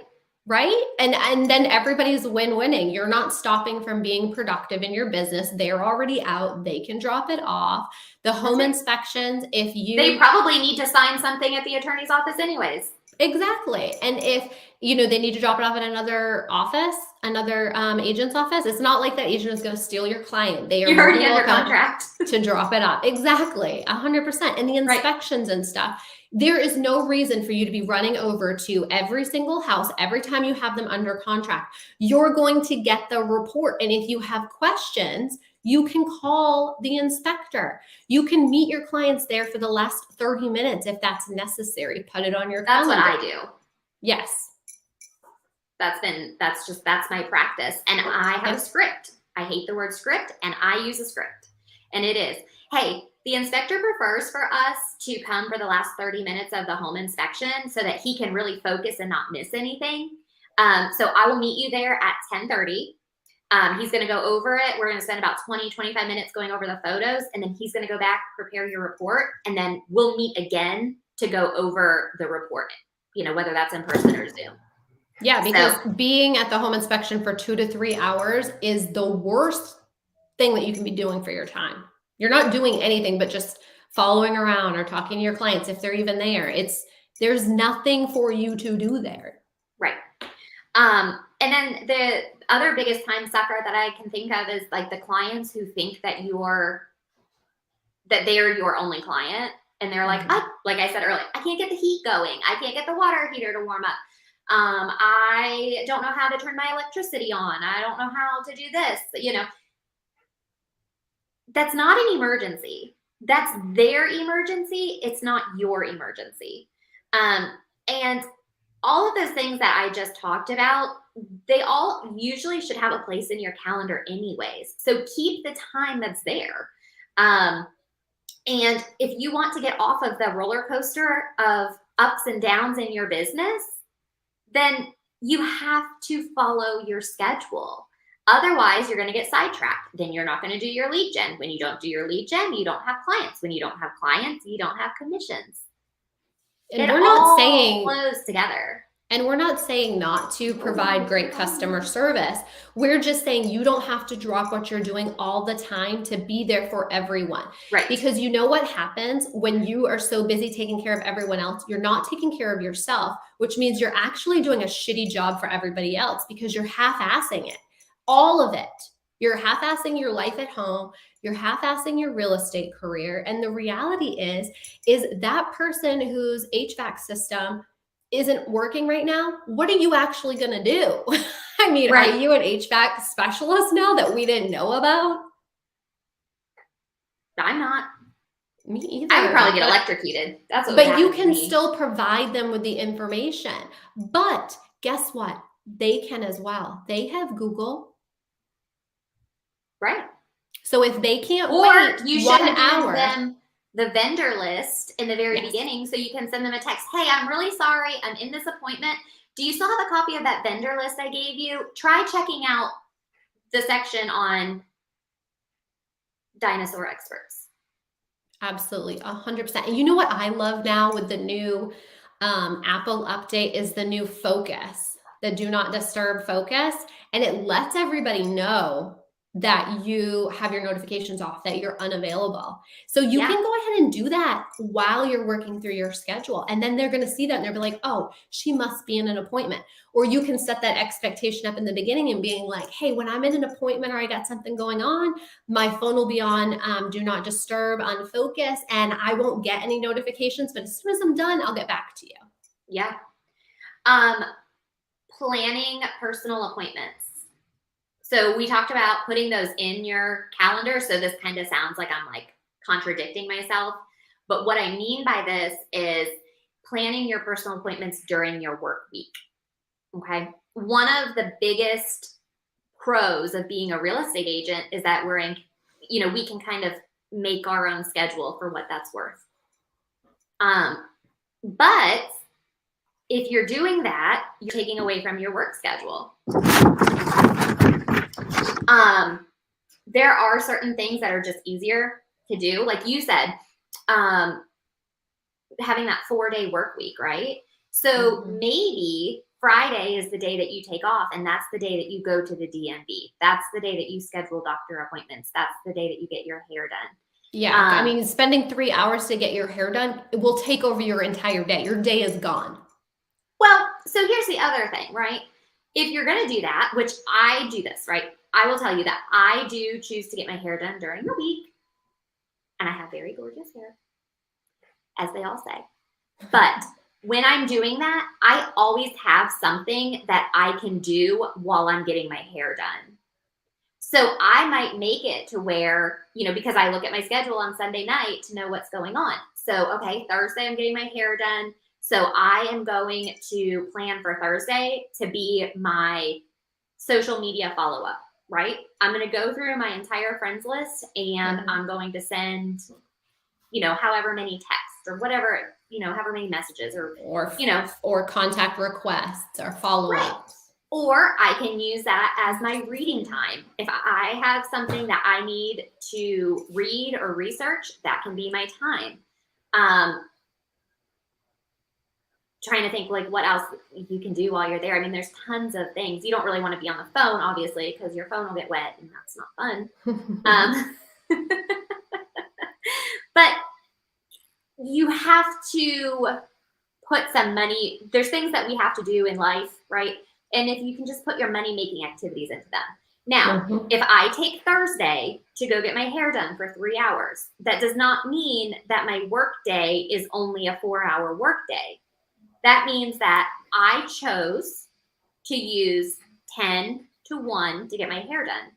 Right? And then everybody's win-winning. You're not stopping from being productive in your business. They're already out. They can drop it off. The home inspections, they probably need to sign something at the attorney's office anyways. Exactly. And if, they need to drop it off at another office, another agent's office, it's not like that agent is going to steal your client. You're already under contract to drop it off. Exactly. 100%. And the inspections and stuff, There is no reason for you to be running over to every single house every time you have them under contract. You're going to get the report. And if you have questions, you can call the inspector. You can meet your clients there for the last 30 minutes if that's necessary. Put it on your That's calendar. what I do. Yes. That's my practice. And I have a script. I hate the word script, and I use a script. And it is, hey, the inspector prefers for us to come for the last 30 minutes of the home inspection so that he can really focus and not miss anything. So I will meet you there at 10:30. He's going to go over it. We're going to spend about 20, 25 minutes going over the photos, and then he's going to go back, prepare your report, and then we'll meet again to go over the report, whether that's in person or Zoom. Yeah, because being at the home inspection for 2 to 3 hours is the worst thing that you can be doing for your time. You're not doing anything but just following around or talking to your clients if they're even there. There's nothing for you to do there. Right. And then the other biggest time sucker that I can think of is like the clients who think that they're your only client. And they're like, like I said earlier, I can't get the heat going. I can't get the water heater to warm up. I don't know how to turn my electricity on. I don't know how to do this. That's not an emergency. That's their emergency. It's not your emergency. And all of those things that I just talked about, they all usually should have a place in your calendar anyways. So keep the time that's there. And if you want to get off of the roller coaster of ups and downs in your business, then you have to follow your schedule. Otherwise, you're going to get sidetracked. Then you're not going to do your lead gen. When you don't do your lead gen, you don't have clients. When you don't have clients, you don't have commissions. And we're not saying flows together. And we're not saying not to provide great customer service. We're just saying you don't have to drop what you're doing all the time to be there for everyone. Right. Because you know what happens when you are so busy taking care of everyone else, you're not taking care of yourself, which means you're actually doing a shitty job for everybody else because you're half-assing it. All of it. You're half-assing your life at home. You're half-assing your real estate career. And the reality is that person whose HVAC system isn't working right now, what are you actually going to do? I mean, right. Are you an HVAC specialist now that we didn't know about? I'm not. Me either. I would probably get electrocuted. That's what. But you can still provide them with the information. But guess what? They can as well. They have Google. Right. So if they can't wait you should 1 hour, them the vendor list in the very beginning, so you can send them a text. Hey, I'm really sorry. I'm in this appointment. Do you still have a copy of that vendor list I gave you? Try checking out the section on dinosaur experts. Absolutely, 100%. And you know what I love now with the new Apple update is the new focus, the do not disturb focus. And it lets everybody know that you have your notifications off, that you're unavailable. So you can go ahead and do that while you're working through your schedule. And then they're going to see that and they'll be like, oh, she must be in an appointment. Or you can set that expectation up in the beginning and being like, hey, when I'm in an appointment or I got something going on, my phone will be on do not disturb, on focus, and I won't get any notifications. But as soon as I'm done, I'll get back to you. Yeah. Planning personal appointments. So we talked about putting those in your calendar. So this kind of sounds like I'm like contradicting myself. But what I mean by this is planning your personal appointments during your work week. Okay. One of the biggest pros of being a real estate agent is that we can kind of make our own schedule for what that's worth. But if you're doing that, you're taking away from your work schedule. There are certain things that are just easier to do. Like you said, having that 4-day work week, right? So maybe Friday is the day that you take off, and that's the day that you go to the DMV. That's the day that you schedule doctor appointments. That's the day that you get your hair done. Yeah. I mean, spending 3 hours to get your hair done, it will take over your entire day. Your day is gone. Well, so here's the other thing, right? If you're going to do that, which I do this, right? I will tell you that I do choose to get my hair done during the week, and I have very gorgeous hair, as they all say. But when I'm doing that, I always have something that I can do while I'm getting my hair done. So I might make it to where, because I look at my schedule on Sunday night to know what's going on. So, okay, Thursday, I'm getting my hair done. So I am going to plan for Thursday to be my social media follow up, right? I'm going to go through my entire friends list and I'm going to send, however many texts or whatever, however many messages or contact requests or follow-ups. Or I can use that as my reading time. If I have something that I need to read or research, that can be my time. Trying to think like what else you can do while you're there. I mean, there's tons of things. You don't really want to be on the phone, obviously, because your phone will get wet and that's not fun. But you have to put some money. There's things that we have to do in life, right? And if you can just put your money making activities into them. Now, if I take Thursday to go get my hair done for 3 hours, that does not mean that my work day is only a 4-hour work day. That means that I chose to use 10 to 1 to get my hair done.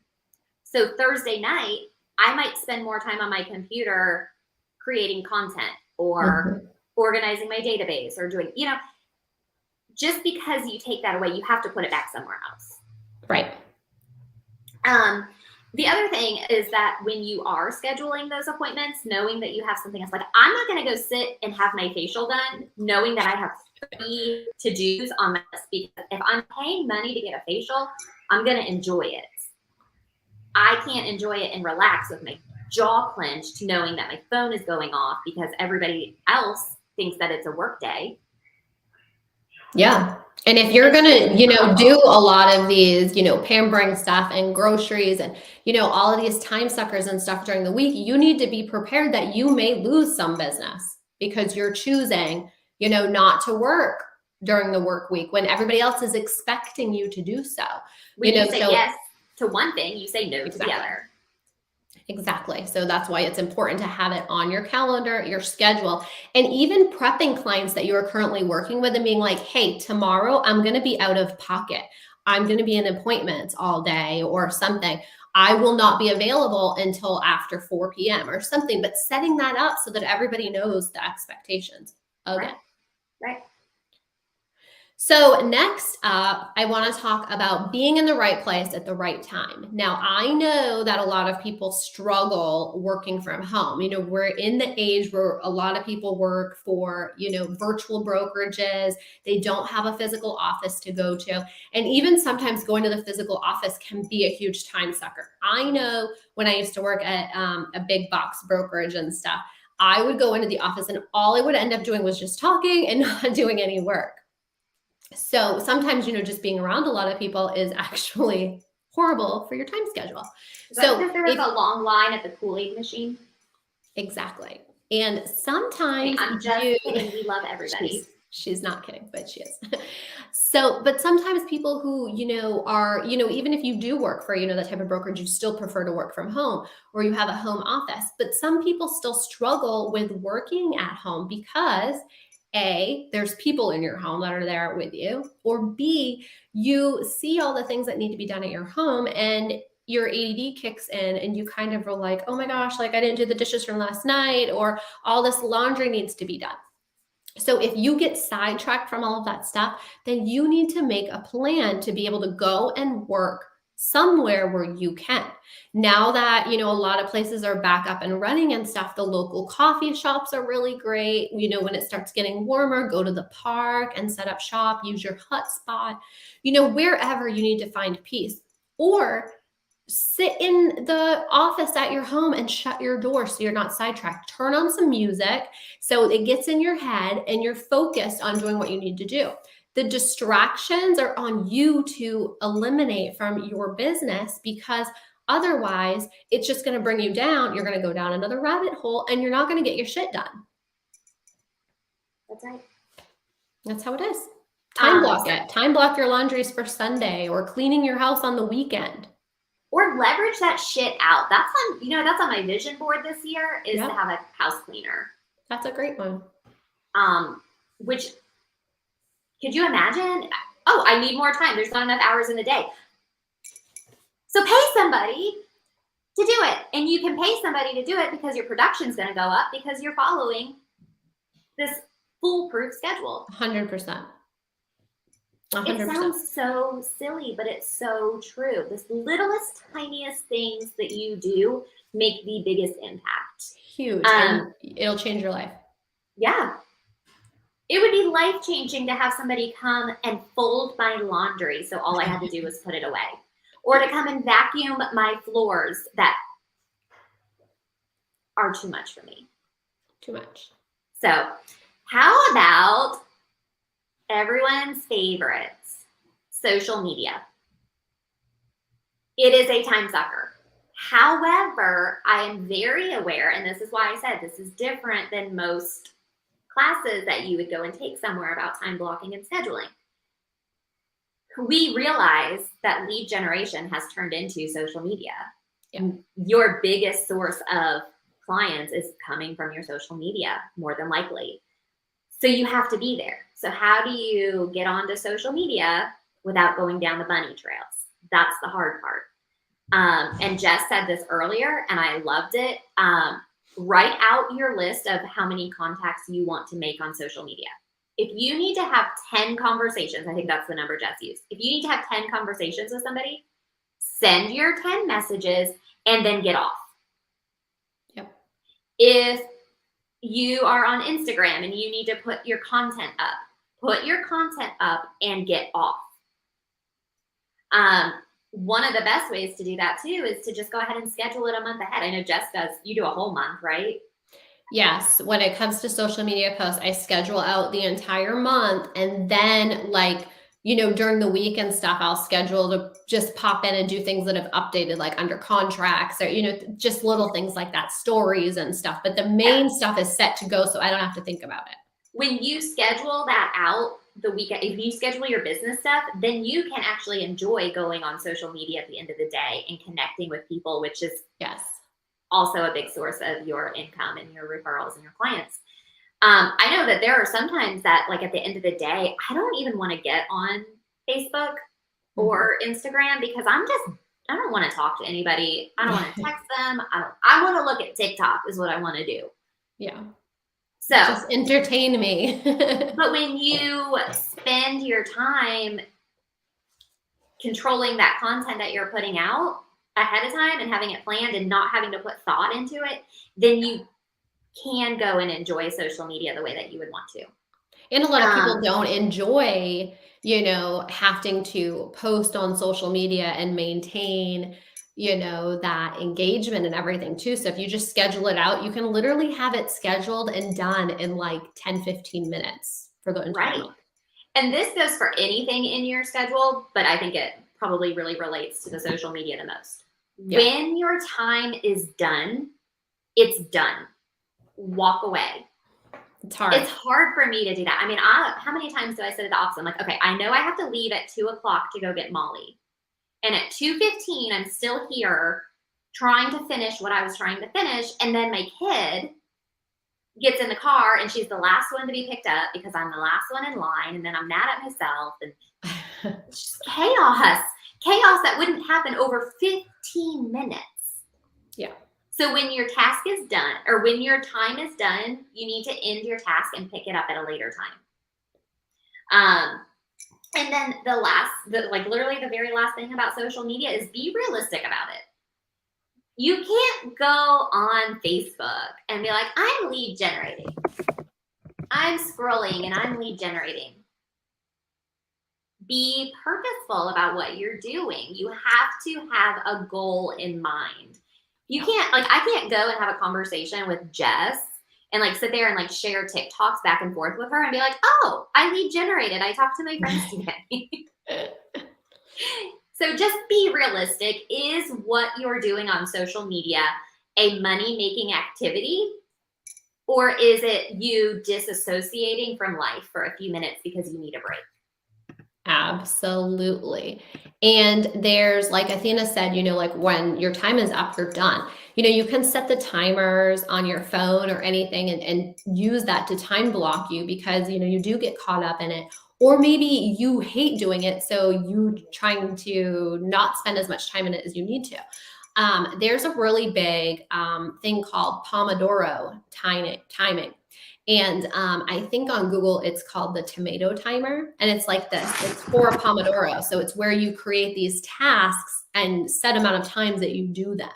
So Thursday night, I might spend more time on my computer creating content or organizing my database or doing, just because you take that away, you have to put it back somewhere else. Right. The other thing is that when you are scheduling those appointments, knowing that you have something else, like I'm not going to go sit and have my facial done, knowing that I have 3 to-dos on my list, because if I'm paying money to get a facial, I'm going to enjoy it. I can't enjoy it and relax with my jaw clenched, knowing that my phone is going off because everybody else thinks that it's a work day. Yeah. And if you're going to, do a lot of these, pampering stuff and groceries and, all of these time suckers and stuff during the week, you need to be prepared that you may lose some business because you're choosing, not to work during the work week when everybody else is expecting you to do so. When you say yes to one thing, you say no to the other. Exactly. So that's why it's important to have it on your calendar, your schedule, and even prepping clients that you are currently working with and being like, hey, tomorrow I'm going to be out of pocket. I'm going to be in appointments all day or something. I will not be available until after 4 p.m. or something, but setting that up so that everybody knows the expectations of it. Right. So next up, I want to talk about being in the right place at the right time. Now, I know that a lot of people struggle working from home. We're in the age where a lot of people work for, virtual brokerages. They don't have a physical office to go to. And even sometimes going to the physical office can be a huge time sucker. I know when I used to work at a big box brokerage and stuff, I would go into the office and all I would end up doing was just talking and not doing any work. So sometimes, just being around a lot of people is actually horrible for your time schedule. So because there was a long line at the Kool-Aid machine. Exactly. And sometimes I'm just kidding. We love everybody. She's not kidding, but she is. But sometimes people who, are, even if you do work for, that type of brokerage, you still prefer to work from home or you have a home office. But some people still struggle with working at home because A, there's people in your home that are there with you, or B, you see all the things that need to be done at your home and your ADD kicks in and you kind of are like, oh my gosh, like I didn't do the dishes from last night, or all this laundry needs to be done. So if you get sidetracked from all of that stuff, then you need to make a plan to be able to go and work somewhere where you can. Now that, a lot of places are back up and running and stuff, the local coffee shops are really great. When it starts getting warmer, go to the park and set up shop, use your hotspot, wherever you need to find peace. Or sit in the office at your home and shut your door so you're not sidetracked. Turn on some music so it gets in your head and you're focused on doing what you need to do. The distractions are on you to eliminate from your business, because otherwise it's just going to bring you down. You're going to go down another rabbit hole and you're not going to get your shit done. That's right. That's how it is. Time block it. Time block your laundries for Sunday or cleaning your house on the weekend. Or leverage that shit out. That's on my vision board this year is to have a house cleaner. That's a great one. which could you imagine? Oh, I need more time. There's not enough hours in the day. So pay somebody to do it. And you can pay somebody to do it because your production's going to go up because you're following this foolproof schedule. 100%. It sounds so silly, but it's so true. The littlest, tiniest things that you do make the biggest impact. Huge. And it'll change your life. Yeah. It would be life-changing to have somebody come and fold my laundry so all I had to do was put it away. Or to come and vacuum my floors that are too much for me. Too much. So how about everyone's favorites, social media? It is a time sucker. However, I am very aware, and this is why I said this is different than most classes that you would go and take somewhere about time blocking and scheduling. We realize that lead generation has turned into social media. Yeah. Your biggest source of clients is coming from your social media, more than likely. So you have to be there. So how do you get onto social media without going down the bunny trails? That's the hard part. And Jess said this earlier, and I loved it. Write out your list of how many contacts you want to make on social media. If you need to have 10 conversations, I think that's the number Jess used. If you need to have 10 conversations with somebody, send your 10 messages and then get off. Yep. If you are on Instagram and you need to put your content up and get off. One of the best ways to do that too is to just go ahead and schedule it a month ahead. I know Jess does. You do a whole month, right? Yes. When it comes to social media posts, I schedule out the entire month, and then during the week and stuff, I'll schedule to just pop in and do things that have updated, like under contracts or, just little things like that, stories and stuff. But the main stuff is set to go, so I don't have to think about it. When you schedule that out the weekend, if you schedule your business stuff, then you can actually enjoy going on social media at the end of the day and connecting with people, which is also a big source of your income and your referrals and your clients. I know that there are sometimes that, like, at the end of the day, I don't even want to get on Facebook or Instagram because I don't want to talk to anybody. I don't want to text them. I want to look at TikTok is what I want to do. Yeah. So just entertain me. But when you spend your time controlling that content that you're putting out ahead of time and having it planned and not having to put thought into it, then you can go and enjoy social media the way that you would want to. And a lot of people don't enjoy, having to post on social media and maintain, that engagement and everything too. So if you just schedule it out, you can literally have it scheduled and done in like 10, 15 minutes for the entire month. And this goes for anything in your schedule, but I think it probably really relates to the social media the most. Yeah. When your time is done, it's done. Walk away. It's hard. It's hard for me to do that. I mean, how many times do I sit at the office? I'm like, okay, I know I have to leave at 2:00 to go get Molly. And at 2:15, I'm still here trying to finish what I was trying to finish. And then my kid gets in the car and she's the last one to be picked up because I'm the last one in line. And then I'm mad at myself and it's just chaos that wouldn't happen over 15 minutes. Yeah. So when your task is done or when your time is done, you need to end your task and pick it up at a later time. And then literally the very last thing about social media is be realistic about it. You can't go on Facebook and be like, I'm lead generating. I'm scrolling and I'm lead generating. Be purposeful about what you're doing. You have to have a goal in mind. You can't, I can't go and have a conversation with Jess and sit there and share TikToks back and forth with her and be like, oh, I lead generated. I talked to my friends today. So just be realistic. Is what you're doing on social media a money-making activity? Or is it you disassociating from life for a few minutes because you need a break? Absolutely. And there's, like Athena said, like when your time is up, you're done. You can set the timers on your phone or anything and use that to time block you because, you do get caught up in it. Or maybe you hate doing it, so you trying to not spend as much time in it as you need to. There's a really big thing called Pomodoro timing. And I think on Google, it's called the tomato timer. And it's like this, it's for Pomodoro. So it's where you create these tasks and set amount of times that you do them.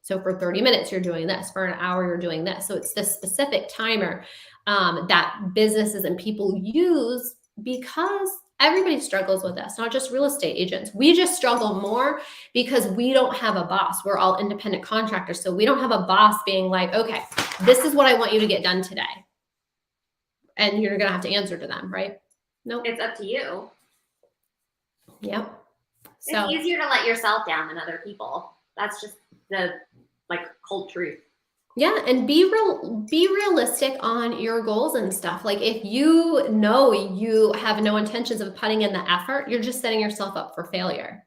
So for 30 minutes, you're doing this. For an hour, you're doing this. So it's this specific timer that businesses and people use because everybody struggles with this, not just real estate agents. We just struggle more because we don't have a boss. We're all independent contractors. So we don't have a boss being like, okay, this is what I want you to get done today. And you're going to have to answer to them, right? No, It's up to you. Yep. So It's easier to let yourself down than other people. That's just the cold truth. yeah, and be realistic on your goals and stuff. Like if you know you have no intentions of putting in the effort, you're just setting yourself up for failure.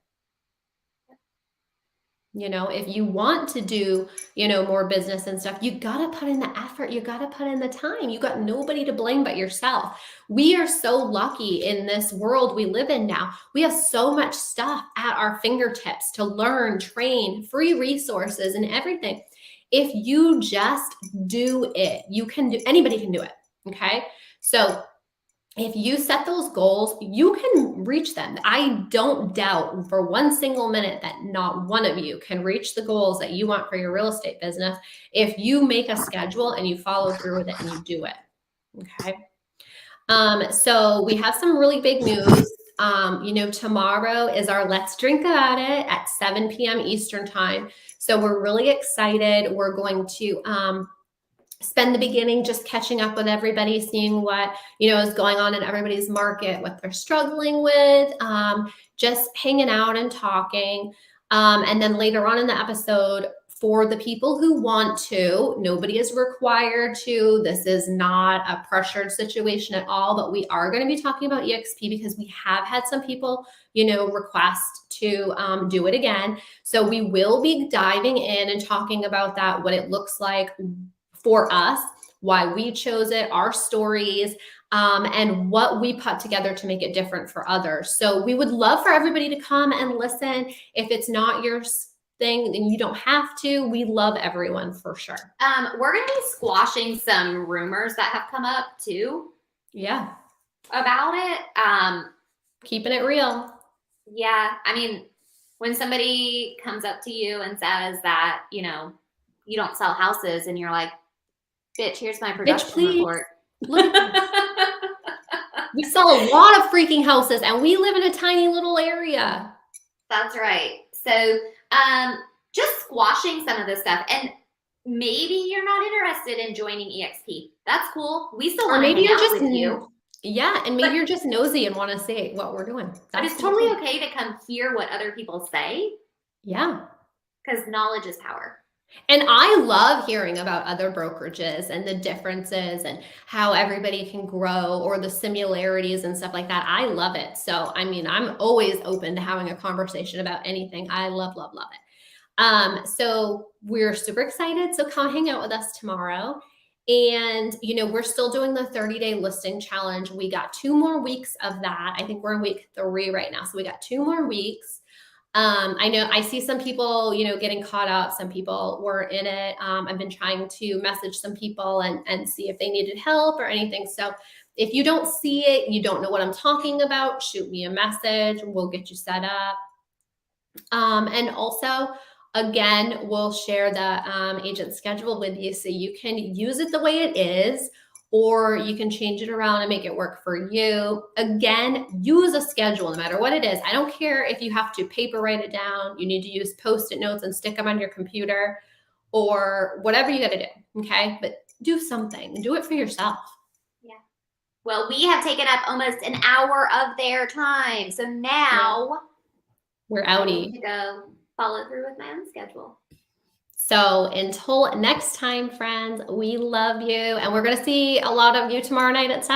If you want to do, more business and stuff, you got to put in the effort. You got to put in the time. You got nobody to blame but yourself. We are so lucky in this world we live in now. We have so much stuff at our fingertips to learn, train, free resources and everything. If you just do it, anybody can do it. Okay. So if you set those goals, you can reach them. I don't doubt for one single minute that not one of you can reach the goals that you want for your real estate business if you make a schedule and you follow through with it and you do it. Okay. So we have some really big news. Tomorrow is our Let's Drink About It at 7 p.m. Eastern time. So we're really excited. We're going to spend the beginning just catching up with everybody, seeing what is going on in everybody's market, what they're struggling with, just hanging out and talking. And then later on in the episode, for the people who want to, nobody is required to. This is not a pressured situation at all, but we are going to be talking about EXP because we have had some people, request to do it again. So we will be diving in and talking about that, what it looks like for us, why we chose it, our stories, and what we put together to make it different for others. So we would love for everybody to come and listen. If it's not your thing, then you don't have to. We love everyone for sure. We're going to be squashing some rumors that have come up too. Yeah. About it. Keeping it real. Yeah. I mean, when somebody comes up to you and says that, you don't sell houses and you're like, bitch, here's my production report. Look we sell a lot of freaking houses and we live in a tiny little area. That's right. So just squashing some of this stuff. And maybe you're not interested in joining EXP. That's cool. We still want to hang out with you. Yeah, and maybe you're just nosy and want to see what we're doing. But it's totally okay to come hear what other people say. Yeah. Because knowledge is power. And I love hearing about other brokerages and the differences and how everybody can grow or the similarities and stuff like that. I love it. So, I'm always open to having a conversation about anything. I love, love, love it. So we're super excited. So come hang out with us tomorrow. And, we're still doing the 30-day listing challenge. We got 2 more weeks of that. I think we're in week 3 right now. So we got 2 more weeks. I know I see some people, getting caught up. Some people were in it. I've been trying to message some people and see if they needed help or anything. So if you don't see it, you don't know what I'm talking about, shoot me a message. We'll get you set up. And also, again, we'll share the agent schedule with you so you can use it the way it is, or you can change it around and make it work for you. Again, use a schedule no matter what it is. I don't care if you have to paper write it down. You need to use Post-it notes and stick them on your computer or whatever you got to do. Okay. But do something. Do it for yourself. Yeah. Well, we have taken up almost an hour of their time. So now we're I outie. need to go follow through with my own schedule. So until next time, friends, we love you. And we're going to see a lot of you tomorrow night at 7.